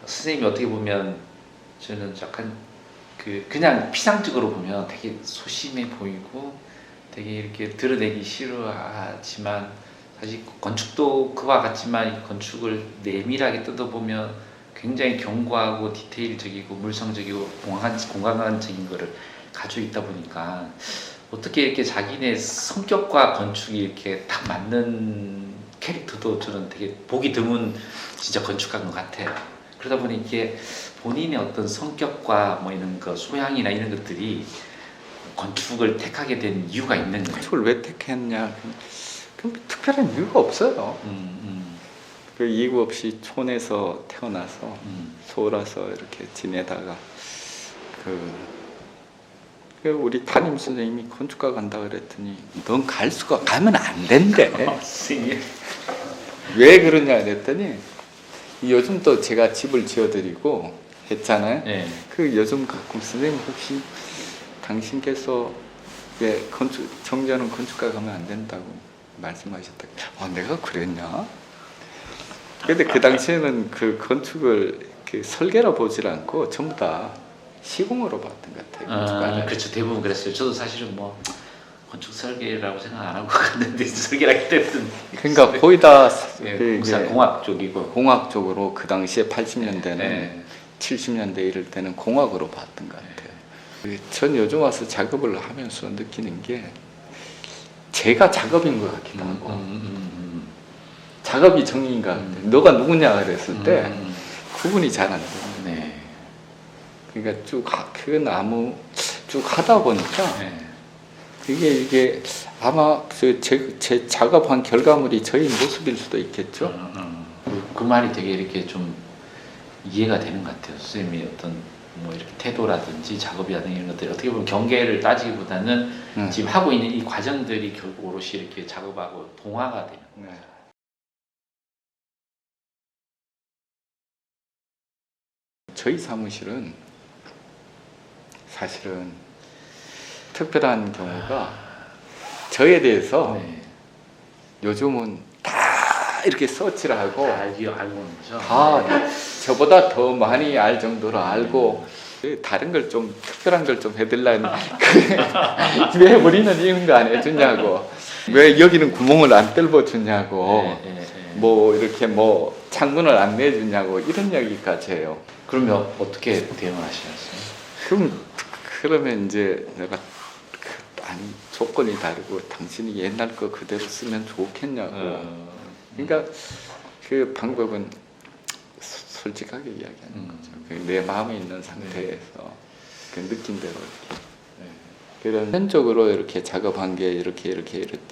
선생님이 어떻게 보면 저는 약간 그냥 피상적으로 보면 되게 소심해 보이고 되게 이렇게 드러내기 싫어하지만 사실 건축도 그와 같지만 이 건축을 내밀하게 뜯어보면 굉장히 견고하고 디테일적이고 물성적이고 공간적인 거를 가지고 있다 보니까 어떻게 이렇게 자기네 성격과 건축이 이렇게 딱 맞는 캐릭터도 저는 되게 보기 드문 진짜 건축가인 것 같아요. 그러다 보니 이게 본인의 어떤 성격과 뭐 이런 거 소양이나 이런 것들이 건축을 택하게 된 이유가 있는 거예요. 건축을 왜 택했냐? 그 특별한 이유가 없어요. 그 이유 없이 촌에서 태어나서 서울 와서 이렇게 지내다가 그 우리 담임 선생님이 건축가 간다 그랬더니 넌 갈 수가 가면 안 된대. 왜 그러냐 그랬더니 요즘 또 제가 집을 지어드리고 했잖아요. 네. 그 요즘 가끔 선생님 혹시 당신께서 왜 정자는 건축가 가면 안 된다고 말씀하셨다. 내가 그랬냐? 근데 그 당시에는 그 건축을 설계로 보질 않고 전부 다 시공으로 봤던 것 같아요. 그렇죠. 대부분 그랬어요. 저도 사실은 뭐 건축 설계라고 생각 안 하고 갔는데 설계라기 때문에. 그러니까 거의 다 공학 쪽이고. 공학 쪽으로 그 당시에 80년대는 70년대 이럴 때는 공학으로 봤던 것 같아요. 전 요즘 와서 작업을 하면서 느끼는 게 제가 작업인 것 같기도 하고 작업이 정의인 것 같아요. 너가 누구냐 그랬을 때 구분이 잘 안 돼요. 네. 그러니까 그 나무 쭉 하다 보니까 이게 아마 제 작업한 결과물이 저희 모습일 수도 있겠죠. 그 말이 되게 이렇게 좀 이해가 되는 것 같아요. 선생님이 어떤 뭐 이렇게 태도라든지 작업이라든지 이런 것들이 어떻게 보면 경계를 따지기보다는 지금 하고 있는 이 과정들이 결국 오롯이 이렇게 작업하고 동화가 되는 거예요. 저희 사무실은 사실은 특별한 경우가 저에 대해서 요즘은 다 이렇게 서치를 하고 알고 있는 거죠. 다 저보다 더 많이 알 정도로 알고 다른 걸 좀 특별한 걸 좀 해달라는 왜 우리는 이런 거 안 해주냐고 왜 여기는 구멍을 안 뚫어 주냐고 뭐 이렇게 뭐 창문을 안 내주냐고 이런 얘기까지 해요. 그러면 어떻게 대응을 하시겠어요? 그러면 이제 내가 아니 조건이 다르고 당신이 옛날 거 그대로 쓰면 좋겠냐고. 그러니까 그 방법은 솔직하게 이야기하는 거죠. 내 마음에 있는 상태에서 그 느낌대로 이렇게. 현적으로 이렇게 작업한 게 이렇게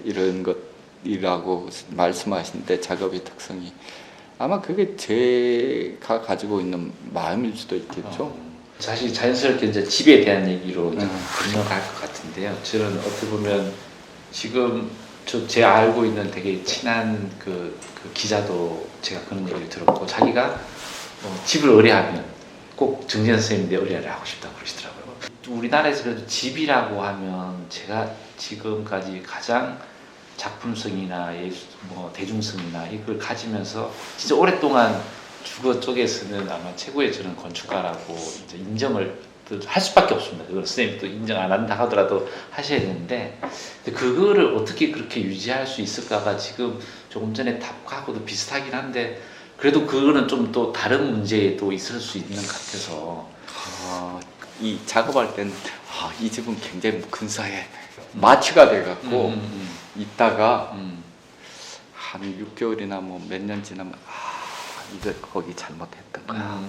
이런 것이라고 말씀하시는데 작업의 특성이 아마 그게 제가 가지고 있는 마음일 수도 있겠죠. 사실 자연스럽게 이제 집에 대한 얘기로 건너갈 것 같은데요. 저는 어떻게 보면 지금 제 알고 있는 되게 친한 그 기자도 제가 그런 얘기를 들었고 자기가 집을 의뢰하면 꼭 정재현 선생님인데 의뢰를 하고 싶다고 그러시더라고요. 우리나라에서 그래도 집이라고 하면 제가 지금까지 가장 작품성이나 뭐 대중성이나 이걸 가지면서 진짜 오랫동안 주거 쪽에서는 아마 최고의 저는 건축가라고 이제 인정을 할 수밖에 없습니다. 그걸 선생님도 인정 안 한다 하더라도 하셔야 되는데 그거를 어떻게 그렇게 유지할 수 있을까가 지금 조금 전에 답하고도 비슷하긴 한데 그래도 그거는 좀 또 다른 문제도 있을 수 있는 것 같아서 이 작업할 때는 이 집은 굉장히 근사해 마취가 돼갖고 있다가 한 6개월이나 뭐 몇 년 지나면 이거 거기 잘못했던 거야.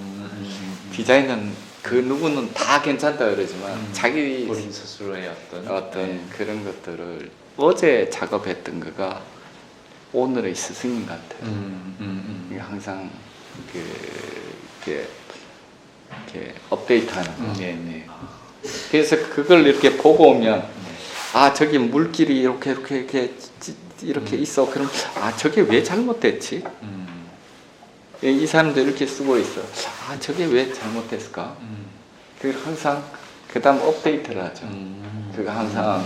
디자인은 그 누구는 다 괜찮다 그러지만 자기 본인 스스로의 어떤 그런 것들을 어제 작업했던 거가 오늘의 스승인 것 같아요. 이게 항상 이렇게 업데이트하는 거. 그래서 그걸 이렇게 보고 오면 저기 물길이 이렇게 있어. 그럼 저게 왜 잘못됐지? 이 사람도 이렇게 쓰고 있어. 저게 왜 잘못됐을까? 그 항상 그다음 업데이트를 하죠. 그거 항상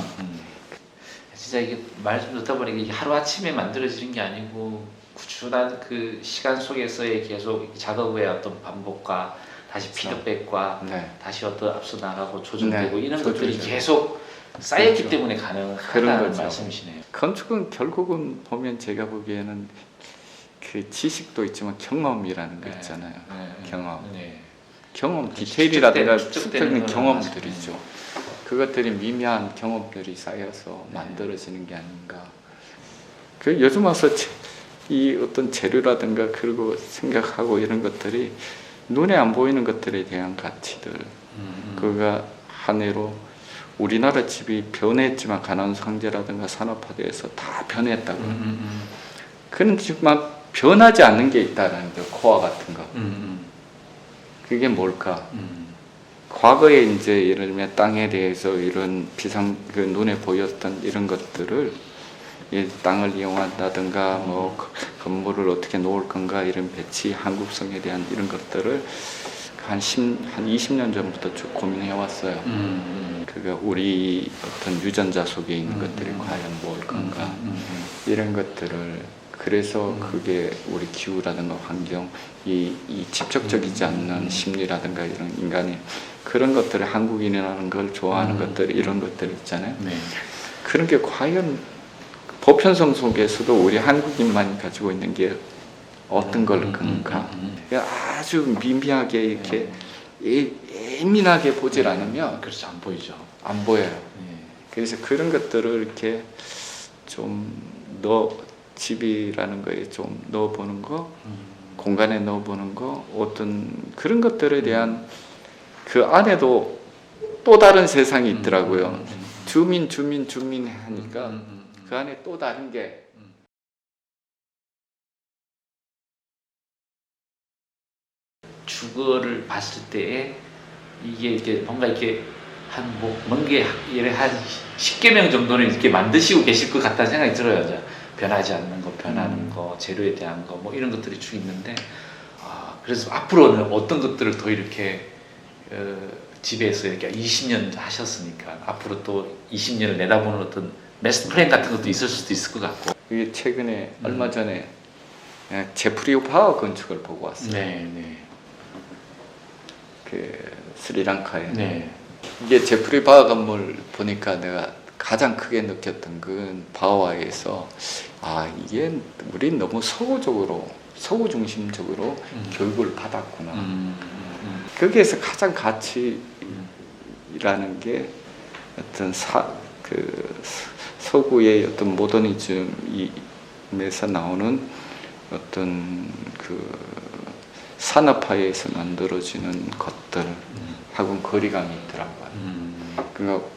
진짜 이게 말씀 듣다 보니까 이게 하루 아침에 만들어지는 게 아니고 꾸준한 그 시간 속에서의 계속 작업의 어떤 반복과 다시 피드백과 네. 다시 어떤 앞서 나가고 조정되고 네, 이런 것들이 조정되고. 계속 쌓였기 그렇죠. 때문에 그런 가능하다는 거죠. 말씀이시네요. 건축은 결국은 보면 제가 보기에는 그 지식도 있지만 경험이라는 거 있잖아요. 경험. 네. 경험, 디테일이라든가 축적되는 축적되는 경험들이죠. 그것들이 미미한 경험들이 쌓여서 네. 만들어지는 게 아닌가. 그 요즘 와서 이 어떤 재료라든가 그리고 생각하고 이런 것들이 눈에 안 보이는 것들에 대한 가치들, 그가 한 해로 우리나라 집이 변했지만 가나안 황제라든가 산업화돼서 다 변했다고. 그렇지만 변하지 않는 게 있다는 게 코어 같은 거. 그게 뭘까? 과거에 이제 예를 들면 땅에 대해서 이런 그 눈에 보였던 이런 것들을 이 땅을 이용한다든가 뭐 건물을 어떻게 놓을 건가 이런 배치 한국성에 대한 이런 것들을 한 20년 전부터 쭉 고민해 왔어요. 그가 우리 어떤 유전자 속에 있는 것들이 과연 뭘 건가 이런 것들을 그래서 그게 우리 기후라든가 환경 이 직접적이지 않는 심리라든가 이런 인간의 그런 것들을 한국인이라는 걸 좋아하는 것들 이런 것들 있잖아요. 네. 그런 게 과연 보편성 속에서도 우리 한국인만이 가지고 있는 게 어떤 걸 건가? 아주 미미하게 이렇게 예민하게 보질 않으면 그렇죠. 안 보이죠. 안 보여요. 네. 그래서 그런 것들을 이렇게 좀 집이라는 거에 좀 넣어보는 거, 공간에 넣어보는 거, 어떤 그런 것들에 대한 그 안에도 또 다른 세상이 있더라고요. 주민 하니까 그 안에 또 다른 게 주거를 봤을 때에 이게 이렇게 뭔가 이렇게 뭔게 한 10개명 정도는 이렇게 만드시고 계실 것 같다는 생각이 들어요. 저 변하지 않는 거, 변하는 거, 재료에 대한 거, 뭐 이런 것들이 쭉 있는데, 그래서 앞으로는 어떤 것들을 더 이렇게 집에서 이렇게 20년 하셨으니까 앞으로 또 20년을 내다보는 어떤 마스터 플랜 같은 것도 있을 수도 있을 것 같고. 이게 최근에 얼마 전에 제프리 파워 건축을 보고 왔어요. 네. 그 스리랑카에. 네. 이게 제프리 바하 건물 보니까 내가 가장 크게 느꼈던 건 바하에서 이게 우리 너무 서구 중심적으로 교육을 받았구나. 거기에서 가장 가치라는 게 어떤 서구의 어떤 모더니즘에서 나오는 어떤 그 산업화에서 만들어지는 것들하고는 거리감이 있더라고요. 그러니까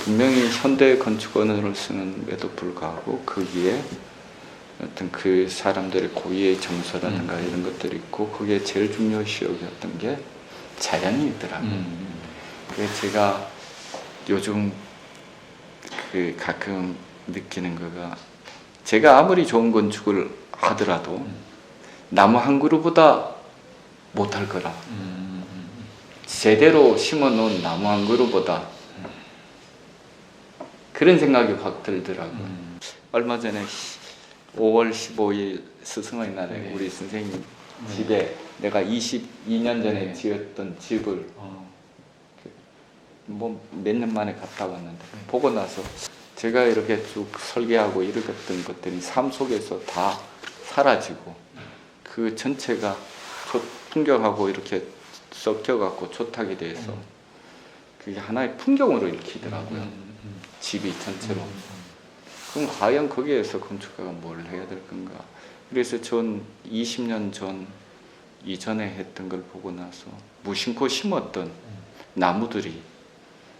분명히 현대 건축원을 쓰는데도 불구하고 거기에 어떤 그 사람들의 고유의 정서라든가 이런 것들이 있고 거기에 제일 중요시 여겼던 게 자연이 있더라고요. 그래서 제가 요즘 그 가끔 느끼는 거가 제가 아무리 좋은 건축을 하더라도 나무 한 그루보다 못할 거라. 제대로 심어놓은 나무 한 그루보다 그런 생각이 확 들더라고요. 얼마 전에 5월 15일 스승의 날에 우리 선생님 집에 내가 22년 전에 지었던 집을 뭐 몇 년 만에 갔다 왔는데 보고 나서 제가 이렇게 쭉 설계하고 이랬던 것들이 삶 속에서 다 사라지고 그 전체가 풍경하고 이렇게 섞여갖고 조탁이 돼서 그게 하나의 풍경으로 읽히더라고요. 집이 전체로. 그럼 과연 거기에서 건축가가 뭘 해야 될 건가? 그래서 전 20년 전 이전에 했던 걸 보고 나서 무심코 심었던 나무들이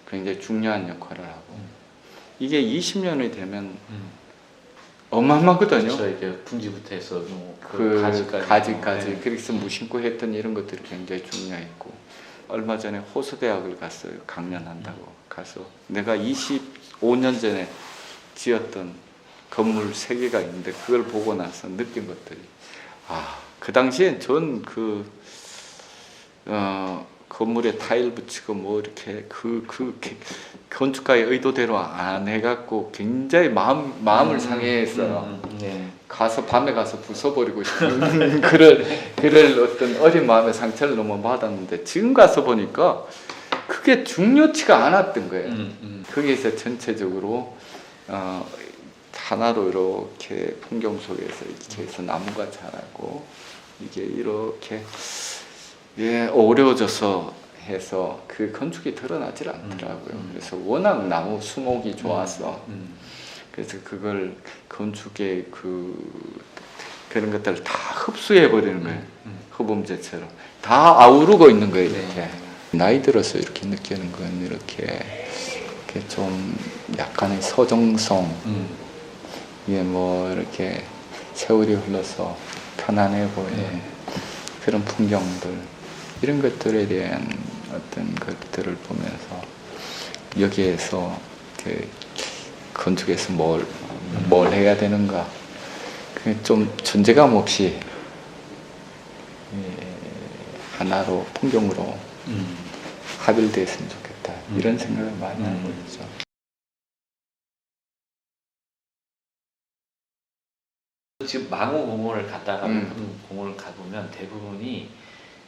굉장히 중요한 역할을 하고 이게 20년이 되면 어마어마하거든요. 그렇죠. 이게 분기부터 해서 뭐 그 가지까지. 네. 그래서 무심코 했던 이런 것들이 굉장히 중요했고 얼마 전에 호수대학을 갔어요. 강연한다고 가서 내가 25년 전에 지었던 건물 3개가 있는데 그걸 보고 나서 느낀 것들이 그 당시엔 전 건물에 타일 붙이고 뭐 이렇게 그 건축가의 의도대로 안 해갖고 굉장히 마음을 상해했어요. 네. 가서 밤에 가서 부숴버리고 싶은 그럴 어떤 어린 마음의 상처를 너무 받았는데 지금 가서 보니까 그게 중요치가 않았던 거예요. 거기서 전체적으로 하나로 이렇게 풍경 속에서 이렇게 해서 나무가 자라고 이게 이렇게 어려워져서 해서 그 건축이 드러나질 않더라고요. 그래서 워낙 나무 수목이 좋아서 그래서 그걸 건축의 그런 것들을 다 흡수해 버리는 거예요. 흡음재처럼 다 아우르고 있는 거예요. 이렇게 나이 들어서 이렇게 느끼는 건 이렇게 좀 약간의 서정성, 이게 뭐 이렇게 세월이 흘러서 편안해 보이는 그런 풍경들, 이런 것들에 대한 어떤 것들을 보면서 여기에서 건축에서 뭘 해야 되는가, 좀 존재감 없이 하나로 풍경으로 합일됐으면 좋겠다, 이런 생각을 많이 하고 있죠. 지금 망우공원을 갔다가 웰컴공원을 가보면 대부분이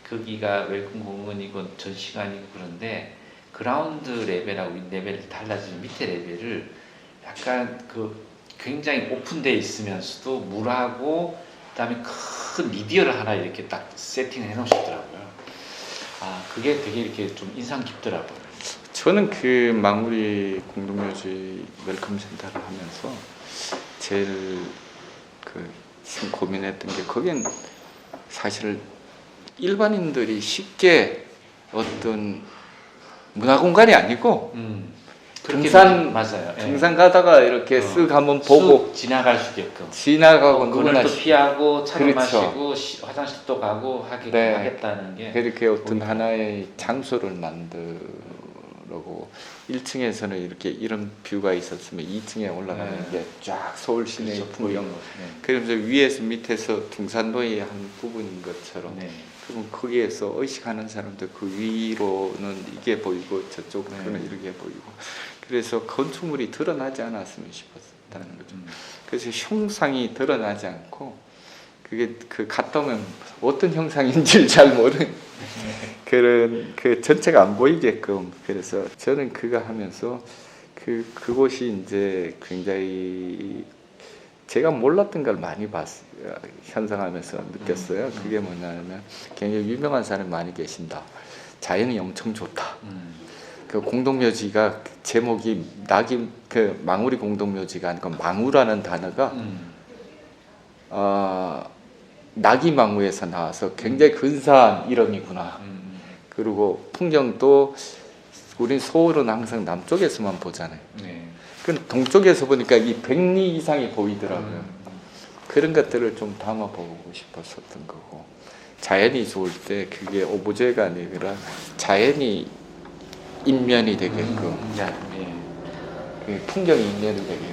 거기가 웰컴공원이고 전시관이고 그런데 그라운드 레벨하고 윗 레벨이 달라지는 밑에 레벨을 약간 굉장히 오픈되어 있으면서도 물하고 그다음에 큰 미디어를 하나 이렇게 딱 세팅을 해놓으셨더라고요. 그게 되게 이렇게 좀 인상 깊더라고요. 저는 그 망우리 공동묘지 웰컴 센터를 하면서 제일 고민했던 게, 거긴 사실 일반인들이 쉽게 어떤 문화공간이 아니고 맞아요. 등산 가다가 이렇게 쓱 한번 보고 지나갈 수 있게끔 지나가고 누구나 또 피하고 차도 그렇죠. 마시고 화장실도 가고 네. 하겠다는 게 그렇게 어떤 하나의 장소를 만들고 1층에서는 이렇게 이런 뷰가 있었으면 2층에 올라가는 게 쫙 서울 시내의 그렇죠. 풍경, 그러면서 위에서 밑에서 등산로의 한 부분인 것처럼, 그럼 거기에서 의식하는 사람들 그 위로는 이게 보이고 저쪽은 이렇게 보이고, 그래서 건축물이 드러나지 않았으면 싶었다는 거죠. 그래서 형상이 드러나지 않고 그게 갔다 오면 어떤 형상인지 잘 모르는 그런 전체가 안 보이게끔. 그래서 저는 그거 하면서 그곳이 이제 굉장히 제가 몰랐던 걸 많이 현상하면서 느꼈어요. 그게 뭐냐면 굉장히 유명한 사람이 많이 계신다. 자연이 엄청 좋다. 그 공동묘지가 제목이 망우리 공동묘지가 아니고 망우라는 단어가 낙이망우에서 나와서 굉장히 근사한 이름이구나. 그리고 풍경도 우린 서울은 항상 남쪽에서만 보잖아요. 그 동쪽에서 보니까 이 100리 이상이 보이더라고요. 그런 것들을 좀 담아보고 싶었었던 거고, 자연이 좋을 때 그게 오브제가 아니라 자연이 인면이 되게끔, 풍경이 인면이 되게끔